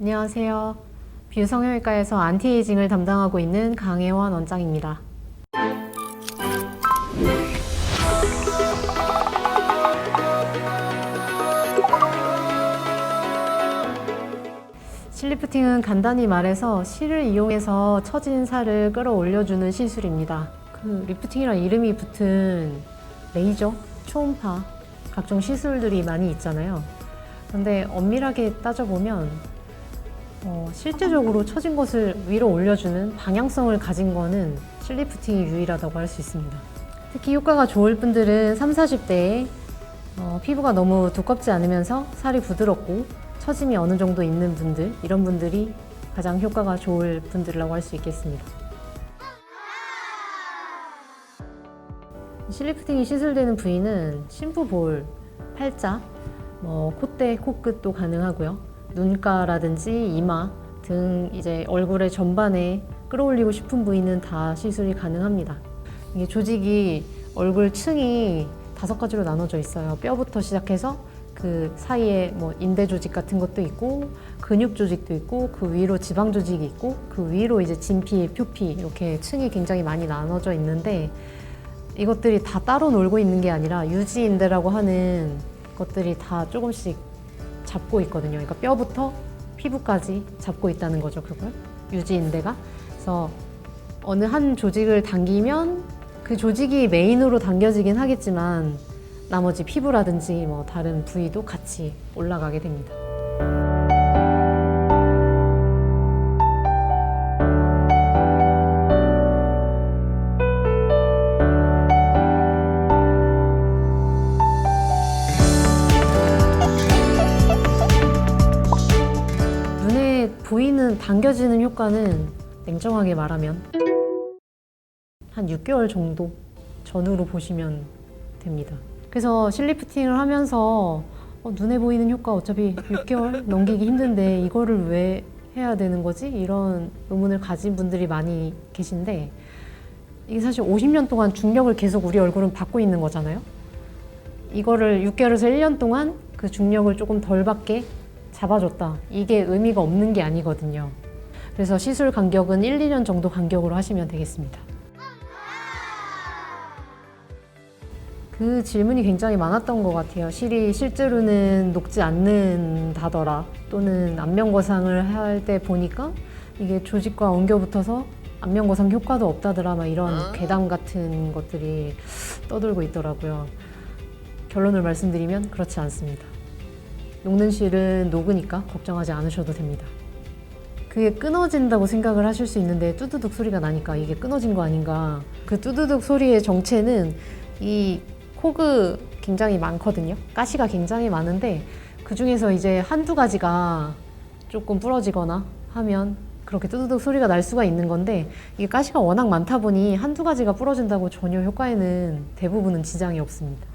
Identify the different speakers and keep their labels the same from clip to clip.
Speaker 1: 안녕하세요. 뷰 성형외과에서 안티에이징을 담당하고 있는 강혜원 원장입니다. 실리프팅은 간단히 말해서 실을 이용해서 처진 살을 끌어올려주는 시술입니다. 그 리프팅이란 이름이 붙은 레이저, 초음파, 각종 시술들이 많이 있잖아요. 근데 엄밀하게 따져보면 실제적으로 처진 것을 위로 올려주는 방향성을 가진 거는 실리프팅이 유일하다고 할 수 있습니다. 특히 효과가 좋을 분들은 30, 40대에 피부가 너무 두껍지 않으면서 살이 부드럽고 처짐이 어느 정도 있는 분들, 이런 분들이 가장 효과가 좋을 분들이라고 할 수 있겠습니다. 실리프팅이 시술되는 부위는 심부볼, 팔자, 콧대, 코끝도 가능하고요. 눈가라든지 이마 등 이제 얼굴의 전반에 끌어올리고 싶은 부위는 다 시술이 가능합니다. 이게 조직이 얼굴 층이 5가지로 나눠져 있어요. 뼈부터 시작해서 그 사이에 인대 조직 같은 것도 있고 근육 조직도 있고 그 위로 지방 조직이 있고 그 위로 이제 진피, 표피 이렇게 층이 굉장히 많이 나눠져 있는데 이것들이 다 따로 놀고 있는 게 아니라 유지인대라고 하는 것들이 다 조금씩 잡고 있거든요. 그러니까 뼈부터 피부까지 잡고 있다는 거죠, 그걸. 유지인대가. 그래서 어느 한 조직을 당기면 그 조직이 메인으로 당겨지긴 하겠지만 나머지 피부라든지 다른 부위도 같이 올라가게 됩니다. 눈에 보이는 당겨지는 효과는 냉정하게 말하면 한 6개월 정도 전후로 보시면 됩니다. 그래서 실리프팅을 하면서 눈에 보이는 효과 어차피 6개월 넘기기 힘든데 이거를 왜 해야 되는 거지? 이런 의문을 가진 분들이 많이 계신데 이게 사실 50년 동안 중력을 계속 우리 얼굴은 받고 있는 거잖아요. 이거를 6개월에서 1년 동안 그 중력을 조금 덜 받게 잡아줬다. 이게 의미가 없는 게 아니거든요. 그래서 시술 간격은 1, 2년 정도 간격으로 하시면 되겠습니다. 그 질문이 굉장히 많았던 것 같아요. 실이 실제로는 녹지 않는다더라. 또는 안면거상을 할 때 보니까 이게 조직과 엉겨붙어서 안면거상 효과도 없다더라. 막 이런 괴담 같은 것들이 떠돌고 있더라고요. 결론을 말씀드리면 그렇지 않습니다. 녹는 실은 녹으니까 걱정하지 않으셔도 됩니다. 그게 끊어진다고 생각을 하실 수 있는데 뚜두둑 소리가 나니까 이게 끊어진 거 아닌가. 그 뚜두둑 소리의 정체는 이 코그 굉장히 많거든요. 가시가 굉장히 많은데 그 중에서 이제 한두 가지가 조금 부러지거나 하면 그렇게 뚜두둑 소리가 날 수가 있는 건데 이게 가시가 워낙 많다 보니 한두 가지가 부러진다고 전혀 효과에는 대부분은 지장이 없습니다.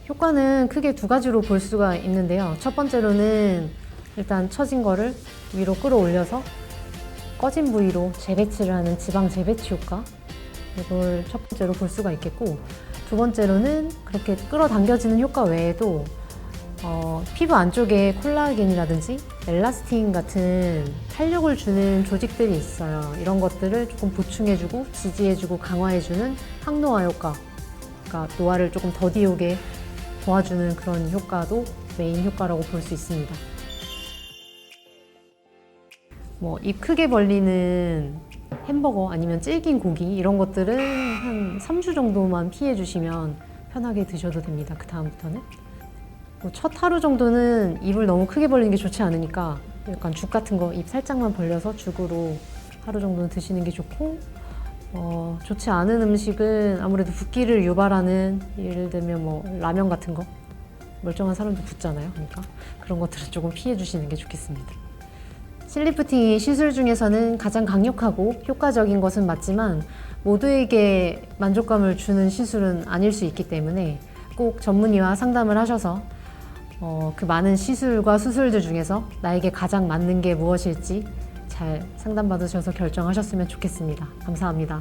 Speaker 1: 효과는 크게 2가지로 볼 수가 있는데요. 첫 번째로는 일단 처진 거를 위로 끌어올려서 꺼진 부위로 재배치를 하는 지방 재배치 효과, 이걸 첫 번째로 볼 수가 있겠고, 두 번째로는 그렇게 끌어당겨지는 효과 외에도 피부 안쪽에 콜라겐이라든지 엘라스틴 같은 탄력을 주는 조직들이 있어요. 이런 것들을 조금 보충해주고 지지해주고 강화해주는 항노화 효과, 그러니까 노화를 조금 더디 오게 도와주는 그런 효과도 메인 효과라고 볼 수 있습니다. 입 크게 벌리는 햄버거 아니면 질긴 고기 이런 것들은 한 3주 정도만 피해 주시면 편하게 드셔도 됩니다. 그 다음부터는 첫 하루 정도는 입을 너무 크게 벌리는 게 좋지 않으니까 약간 죽 같은 거 입 살짝만 벌려서 죽으로 하루 정도는 드시는 게 좋고, 좋지 않은 음식은 아무래도 붓기를 유발하는, 예를 들면 라면 같은 거, 멀쩡한 사람도 붓잖아요. 그러니까 그런 것들은 조금 피해 주시는 게 좋겠습니다. 실리프팅이 시술 중에서는 가장 강력하고 효과적인 것은 맞지만 모두에게 만족감을 주는 시술은 아닐 수 있기 때문에 꼭 전문의와 상담을 하셔서 그 많은 시술과 수술들 중에서 나에게 가장 맞는 게 무엇일지 잘 상담받으셔서 결정하셨으면 좋겠습니다. 감사합니다.